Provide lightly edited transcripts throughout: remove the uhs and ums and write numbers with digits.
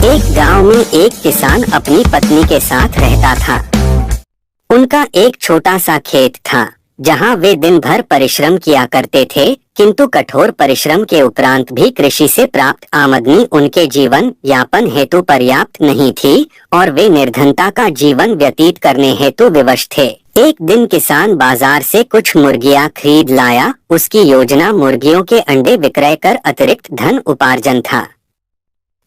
एक गांव में एक किसान अपनी पत्नी के साथ रहता था। उनका एक छोटा सा खेत था जहां वे दिन भर परिश्रम किया करते थे, किंतु कठोर परिश्रम के उपरांत भी कृषि से प्राप्त आमदनी उनके जीवन यापन हेतु पर्याप्त नहीं थी और वे निर्धनता का जीवन व्यतीत करने हेतु विवश थे। एक दिन किसान बाजार से कुछ मुर्गियां खरीद लाया। उसकी योजना मुर्गियों के अंडे विक्रय कर अतिरिक्त धन उपार्जन था।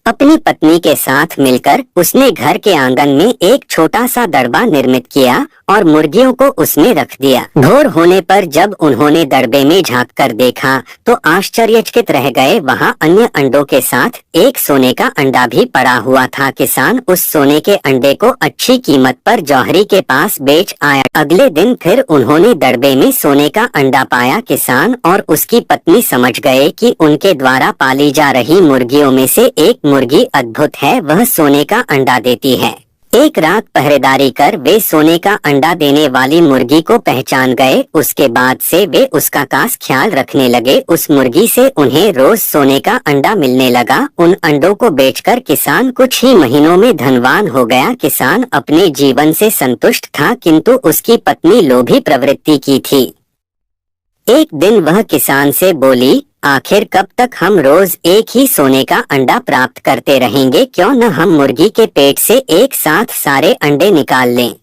अपनी पत्नी के साथ मिलकर उसने घर के आंगन में एक छोटा सा दड़बा निर्मित किया और मुर्गियों को उसमें रख दिया। भोर होने पर जब उन्होंने दड़बे में झांक कर देखा तो आश्चर्यचकित रह गए। वहां अन्य अंडों के साथ एक सोने का अंडा भी पड़ा हुआ था। किसान उस सोने के अंडे को अच्छी कीमत पर जौहरी के पास बेच आया। अगले दिन फिर उन्होंने दड़बे में सोने का अंडा पाया। किसान और उसकी पत्नी समझ गए कि उनके द्वारा पाली जा रही मुर्गियों में से एक मुर्गी अद्भुत है, वह सोने का अंडा देती है। एक रात पहरेदारी कर वे सोने का अंडा देने वाली मुर्गी को पहचान गए। उसके बाद से वे उसका खास ख्याल रखने लगे। उस मुर्गी से उन्हें रोज सोने का अंडा मिलने लगा। उन अंडों को बेचकर किसान कुछ ही महीनों में धनवान हो गया। किसान अपने जीवन से संतुष्ट था, किंतु उसकी पत्नी लोभी प्रवृत्ति की थी। एक दिन वह किसान से बोली, आखिर कब तक हम रोज एक ही सोने का अंडा प्राप्त करते रहेंगे? क्यों न हम मुर्गी के पेट से एक साथ सारे अंडे निकाल लें।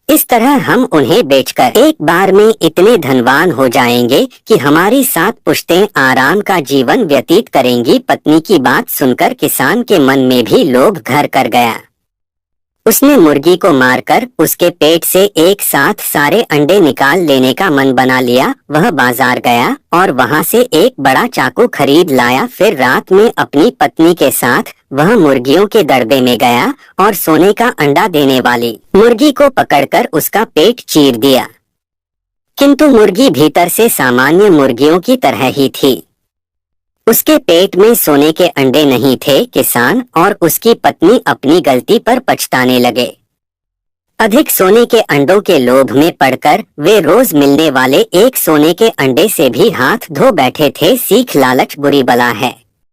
इस तरह हम उन्हें बेचकर एक बार में इतने धनवान हो जाएंगे कि हमारी 7 पुश्तें आराम का जीवन व्यतीत करेंगी। पत्नी की बात सुनकर किसान के मन में भी लोभ घर कर गया। उसने मुर्गी को मारकर उसके पेट से एक साथ सारे अंडे निकाल लेने का मन बना लिया। वह बाजार गया और वहां से एक बड़ा चाकू खरीद लाया। फिर रात में अपनी पत्नी के साथ वह मुर्गियों के दड़बे में गया और सोने का अंडा देने वाली मुर्गी को पकड़कर उसका पेट चीर दिया, किंतु मुर्गी भीतर से सामान्य मुर्गियों की तरह ही थी। उसके पेट में सोने के अंडे नहीं थे। किसान और उसकी पत्नी अपनी गलती पर पछताने लगे। अधिक सोने के अंडों के लोभ में पड़कर वे रोज मिलने वाले एक सोने के अंडे से भी हाथ धो बैठे थे। सीख, लालच बुरी बला है।